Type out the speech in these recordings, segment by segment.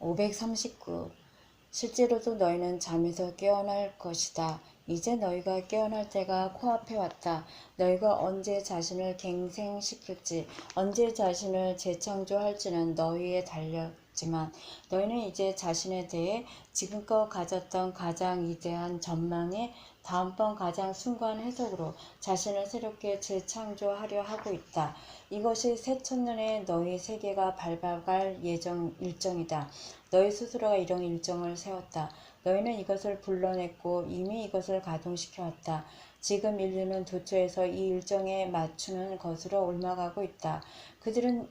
539. 실제로도 너희는 잠에서 깨어날 것이다. 이제 너희가 깨어날 때가 코앞에 왔다. 너희가 언제 자신을 갱생시킬지, 언제 자신을 재창조할지는 너희에 달렸지만 너희는 이제 자신에 대해 지금껏 가졌던 가장 위대한 전망에 다음번 가장 순수한 해석으로 자신을 새롭게 재창조하려 하고 있다. 이것이 새 첫눈에 너희 세계가 밟아갈 일정이다. 너희 스스로가 이런 일정을 세웠다. 너희는 이것을 불러냈고 이미 이것을 가동시켜왔다. 지금 인류는 도처에서 이 일정에 맞추는 것으로 옮아가고 있다. 그들은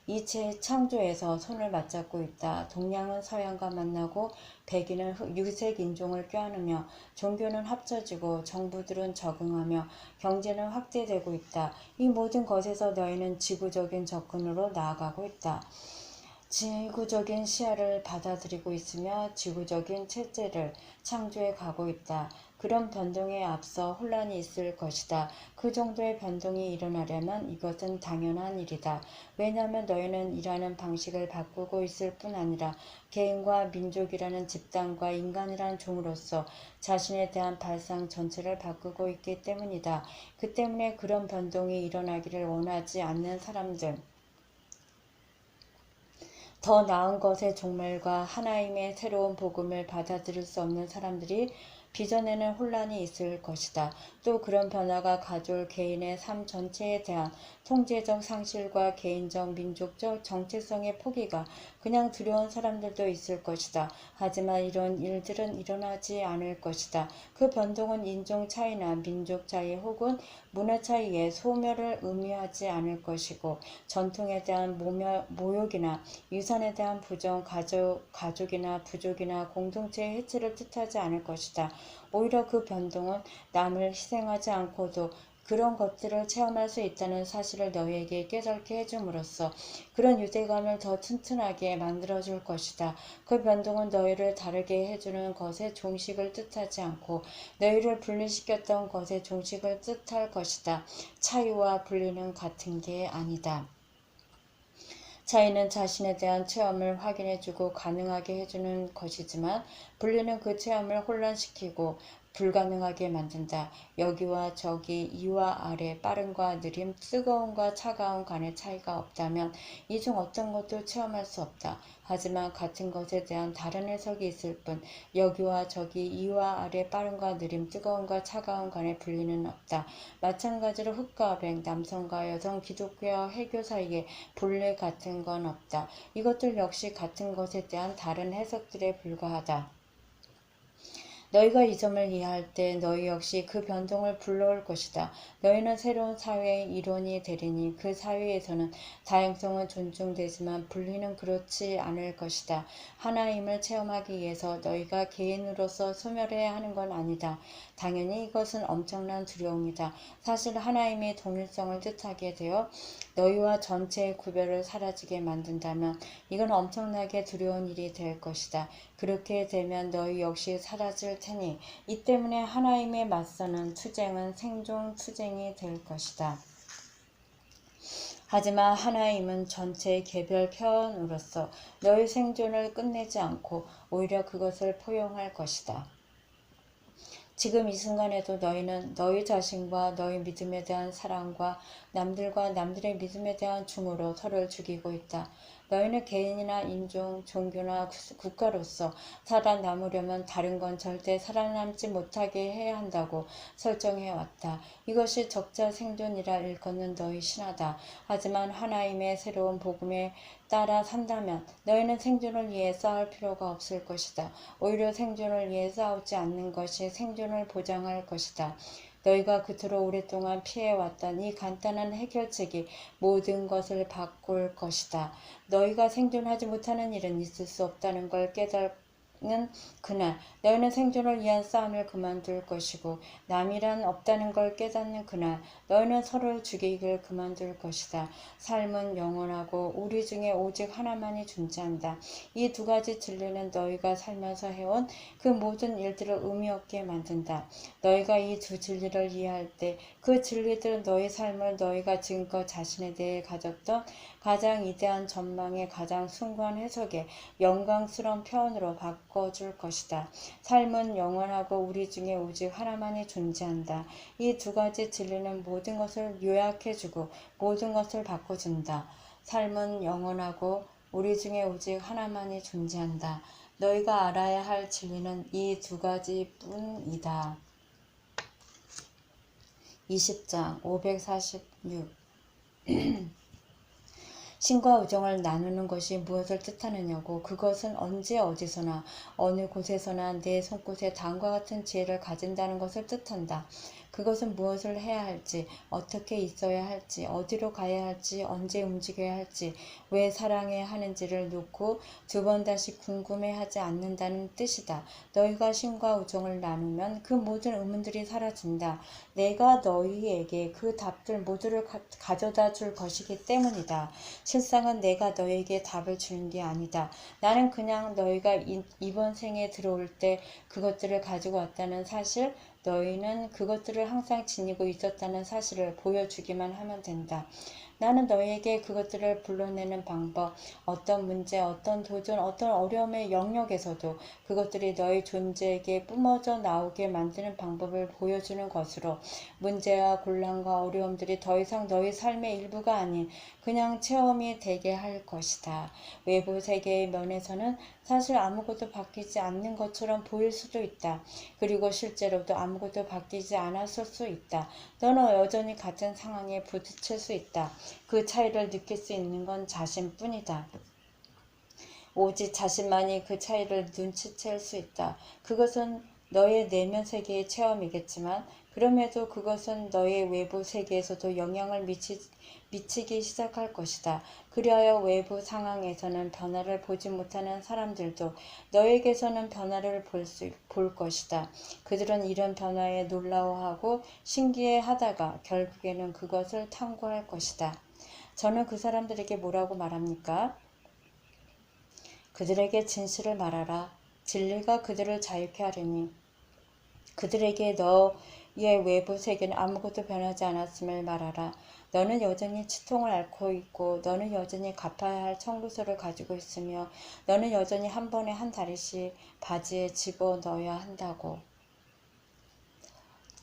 이 재창조에서 손을 맞잡고 있다. 동양은 서양과 만나고 백인은 유색 인종을 껴안으며 종교는 합쳐지고 정부들은 적응하며 경제는 확대되고 있다. 이 모든 것에서 너희는 지구적인 접근으로 나아가고 있다. 지구적인 시야를 받아들이고 있으며 지구적인 체제를 창조해 가고 있다. 그런 변동에 앞서 혼란이 있을 것이다. 그 정도의 변동이 일어나려면 이것은 당연한 일이다. 왜냐하면 너희는 일하는 방식을 바꾸고 있을 뿐 아니라 개인과 민족이라는 집단과 인간이라는 종으로서 자신에 대한 발상 전체를 바꾸고 있기 때문이다. 그 때문에 그런 변동이 일어나기를 원하지 않는 사람들, 더 나은 것의 종말과 하나님의 새로운 복음을 받아들일 수 없는 사람들이 빚어내는 혼란이 있을 것이다. 또 그런 변화가 가져올 개인의 삶 전체에 대한 통제적 상실과 개인적 민족적 정체성의 포기가 그냥 두려운 사람들도 있을 것이다. 하지만 이런 일들은 일어나지 않을 것이다. 그 변동은 인종 차이나 민족 차이 혹은 문화 차이의 소멸을 의미하지 않을 것이고 전통에 대한 모욕이나 유산에 대한 부정, 가족이나 부족이나 공동체의 해체를 뜻하지 않을 것이다. 오히려 그 변동은 남을 희생하지 않고도 그런 것들을 체험할 수 있다는 사실을 너희에게 깨닫게 해줌으로써 그런 유대감을 더 튼튼하게 만들어줄 것이다. 그 변동은 너희를 다르게 해주는 것의 종식을 뜻하지 않고 너희를 분리시켰던 것의 종식을 뜻할 것이다. 차이와 분리는 같은 게 아니다. 차이는 자신에 대한 체험을 확인해주고 가능하게 해주는 것이지만 분리는 그 체험을 혼란시키고 불가능하게 만든다. 여기와 저기, 위와 아래, 빠름과 느림, 뜨거움과 차가움 간의 차이가 없다면 이 중 어떤 것도 체험할 수 없다. 하지만 같은 것에 대한 다른 해석이 있을 뿐 여기와 저기, 위와 아래, 빠름과 느림, 뜨거움과 차가움 간의 분리는 없다. 마찬가지로 흑과 백, 남성과 여성, 기독교와 해교 사이에 본래 같은 건 없다. 이것들 역시 같은 것에 대한 다른 해석들에 불과하다. 너희가 이 점을 이해할 때 너희 역시 그 변동을 불러올 것이다. 너희는 새로운 사회의 일원이 되리니 그 사회에서는 다양성은 존중되지만 분리는 그렇지 않을 것이다. 하나임을 체험하기 위해서 너희가 개인으로서 소멸해야 하는 건 아니다. 당연히 이것은 엄청난 두려움이다. 사실 하나임의 동일성을 뜻하게 되어 너희와 전체의 구별을 사라지게 만든다면 이건 엄청나게 두려운 일이 될 것이다. 그렇게 되면 너희 역시 사라질 테니 이 때문에 하나님에 맞서는 투쟁은 생존 투쟁이 될 것이다. 하지만 하나님은 전체의 개별 표현으로서 너희 생존을 끝내지 않고 오히려 그것을 포용할 것이다. 지금 이 순간에도 너희는 너희 자신과 너희 믿음에 대한 사랑과 남들과 남들의 믿음에 대한 중으로 서로를 죽이고 있다. 너희는 개인이나 인종, 종교나 국가로서 살아남으려면 다른 건 절대 살아남지 못하게 해야 한다고 설정해왔다. 이것이 적자 생존이라 일컫는 너희 신화다. 하지만 하나님의 새로운 복음에 따라 산다면 너희는 생존을 위해 싸울 필요가 없을 것이다. 오히려 생존을 위해 싸우지 않는 것이 생존을 보장할 것이다. 너희가 그토록 오랫동안 피해왔던 이 간단한 해결책이 모든 것을 바꿀 것이다. 너희가 생존하지 못하는 일은 있을 수 없다는 걸 그날 너희는 생존을 위한 싸움을 그만둘 것이고 남이란 없다는 걸 깨닫는 그날 너희는 서로를 죽이기를 그만둘 것이다. 삶은 영원하고 우리 중에 오직 하나만이 존재한다. 이 두 가지 진리는 너희가 살면서 해온 그 모든 일들을 의미 없게 만든다. 너희가 이 두 진리를 이해할 때 그 진리들은 너희 삶을 너희가 지금껏 자신에 대해 가졌던 가장 이대한 전망의 가장 숭고한 해석의 영광스러운 표현으로 바꿔줄 것이다. 삶은 영원하고 우리 중에 오직 하나만이 존재한다. 이 두 가지 진리는 모든 것을 요약해주고 모든 것을 바꿔준다. 삶은 영원하고 우리 중에 오직 하나만이 존재한다. 너희가 알아야 할 진리는 이 두 가지뿐이다. 20장 546 신과 우정을 나누는 것이 무엇을 뜻하느냐고. 그것은 언제 어디서나 어느 곳에서나 내 손끝에 다음과 같은 지혜를 가진다는 것을 뜻한다. 그것은 무엇을 해야 할지, 어떻게 있어야 할지, 어디로 가야 할지, 언제 움직여야 할지, 왜 사랑해야 하는지를 놓고 두 번 다시 궁금해하지 않는다는 뜻이다. 너희가 신과 우정을 나누면 그 모든 의문들이 사라진다. 내가 너희에게 그 답들 모두를 가져다 줄 것이기 때문이다. 실상은 내가 너희에게 답을 주는 게 아니다. 나는 그냥 너희가 이번 생에 들어올 때 그것들을 가지고 왔다는 사실, 너희는 그것들을 항상 지니고 있었다는 사실을 보여주기만 하면 된다. 나는 너희에게 그것들을 불러내는 방법, 어떤 문제, 어떤 도전, 어떤 어려움의 영역에서도 그것들이 너희 존재에게 뿜어져 나오게 만드는 방법을 보여주는 것으로 문제와 곤란과 어려움들이 더 이상 너희 삶의 일부가 아닌 그냥 체험이 되게 할 것이다. 외부 세계의 면에서는 사실 아무것도 바뀌지 않는 것처럼 보일 수도 있다. 그리고 실제로도 아무것도 바뀌지 않았을 수 있다. 너는 여전히 같은 상황에 부딪힐 수 있다. 그 차이를 느낄 수 있는 건 자신뿐이다. 오직 자신만이 그 차이를 눈치챌 수 있다. 그것은 너의 내면 세계의 체험이겠지만 그럼에도 그것은 너의 외부 세계에서도 영향을 미치기 시작할 것이다. 그리하여 외부 상황에서는 변화를 보지 못하는 사람들도 너에게서는 변화를 볼 것이다. 그들은 이런 변화에 놀라워하고 신기해하다가 결국에는 그것을 탐구할 것이다. 저는 그 사람들에게 뭐라고 말합니까? 그들에게 진실을 말하라. 진리가 그들을 자유케 하리니 그들에게 너의 외부 세계는 아무것도 변하지 않았음을 말하라. 너는 여전히 치통을 앓고 있고 너는 여전히 갚아야 할 청구서를 가지고 있으며 너는 여전히 한 번에 한 다리씩 바지에 집어넣어야 한다고.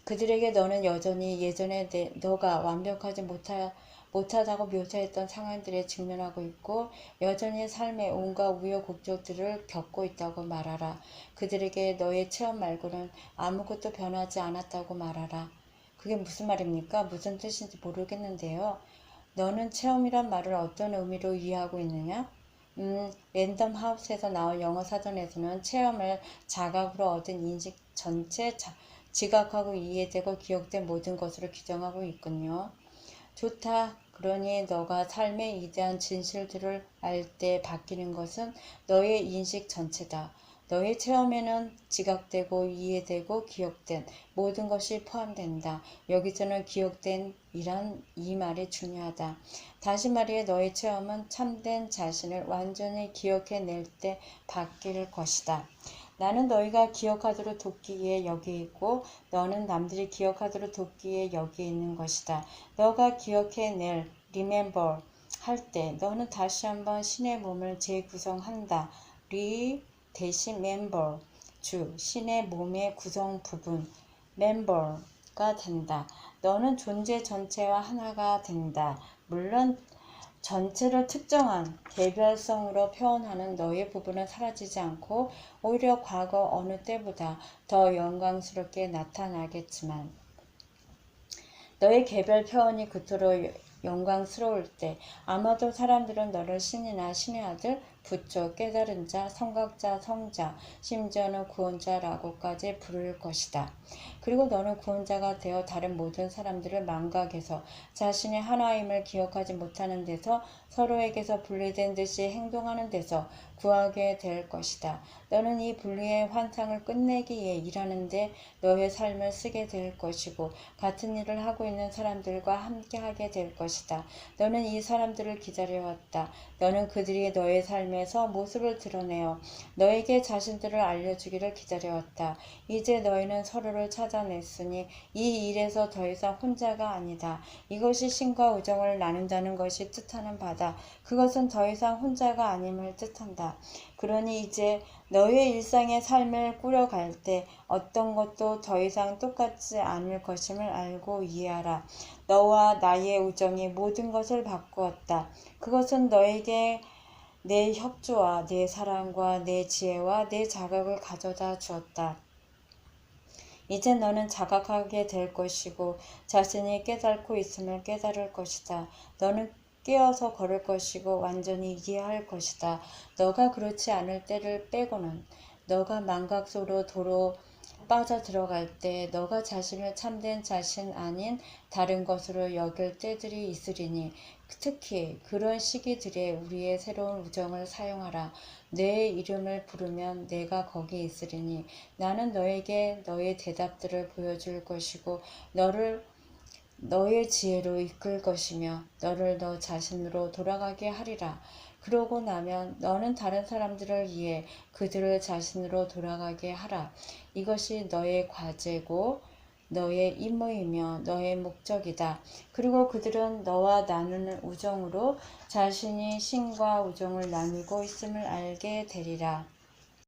그들에게 너는 여전히 예전에 너가 완벽하지 못하다고 묘사했던 상황들에 직면하고 있고 여전히 삶의 온갖 우여곡절들을 겪고 있다고 말하라. 그들에게 너의 체험 말고는 아무것도 변하지 않았다고 말하라. 그게 무슨 말입니까? 무슨 뜻인지 모르겠는데요. 너는 체험이란 말을 어떤 의미로 이해하고 있느냐? 랜덤 하우스에서 나온 영어 사전에서는 체험을 자각으로 얻은 인식 전체 지각하고 이해되고 기억된 모든 것으로 규정하고 있군요. 좋다. 그러니 너가 삶의 이대한 진실들을 알 때 바뀌는 것은 너의 인식 전체다. 너의 체험에는 지각되고 이해되고 기억된 모든 것이 포함된다. 여기서는 기억된 이란 이 말이 중요하다. 다시 말해 너의 체험은 참된 자신을 완전히 기억해낼 때 바뀔 것이다. 나는 너희가 기억하도록 돕기에 여기 있고 너는 남들이 기억하도록 돕기에 여기 있는 것이다. 너가 기억해낼 remember 할 때 너는 다시 한번 신의 몸을 재구성한다. 대신 member 신의 몸의 구성 부분 member가 된다. 너는 존재 전체와 하나가 된다. 물론 전체를 특정한 개별성으로 표현하는 너의 부분은 사라지지 않고 오히려 과거 어느 때보다 더 영광스럽게 나타나겠지만 너의 개별 표현이 그토록 영광스러울 때 아마도 사람들은 너를 신이나 신의 아들, 부처, 깨달은 자, 성각자, 성자, 심지어는 구원자라고까지 부를 것이다. 그리고 너는 구원자가 되어 다른 모든 사람들을 망각해서 자신의 하나임을 기억하지 못하는 데서 서로에게서 분리된 듯이 행동하는 데서 구하게 될 것이다. 너는 이 분리의 환상을 끝내기 위해 일하는데 너의 삶을 쓰게 될 것이고 같은 일을 하고 있는 사람들과 함께 하게 될 것이다. 너는 이 사람들을 기다려왔다. 너는 그들이 너의 삶에서 모습을 드러내어 너에게 자신들을 알려주기를 기다려왔다. 이제 너희는 서로를 찾아냈으니 이 일에서 더 이상 혼자가 아니다. 이것이 신과 우정을 나눈다는 것이 뜻하는 바다. 그것은 더 이상 혼자가 아님을 뜻한다. 그러니 이제 너의 일상의 삶을 꾸려갈 때 어떤 것도 더 이상 똑같지 않을 것임을 알고 이해하라. 너와 나의 우정이 모든 것을 바꾸었다. 그것은 너에게 내 협조와 내 사랑과 내 지혜와 내 자각을 가져다 주었다. 이제 너는 자각하게 될 것이고 자신이 깨닫고 있음을 깨달을 것이다. 너는 깨어서 걸을 것이고 완전히 이해할 것이다. 너가 그렇지 않을 때를 빼고는 너가 망각 속으로 도로 빠져들어갈 때 너가 자신을 참된 자신 아닌 다른 것으로 여길 때들이 있으리니 특히 그런 시기들에 우리의 새로운 우정을 사용하라. 내 이름을 부르면 내가 거기 있으리니 나는 너에게 너의 대답들을 보여줄 것이고 너를 너의 지혜로 이끌 것이며 너를 너 자신으로 돌아가게 하리라. 그러고 나면 너는 다른 사람들을 위해 그들을 자신으로 돌아가게 하라. 이것이 너의 과제고 너의 임무이며 너의 목적이다. 그리고 그들은 너와 나누는 우정으로 자신이 신과 우정을 나누고 있음을 알게 되리라.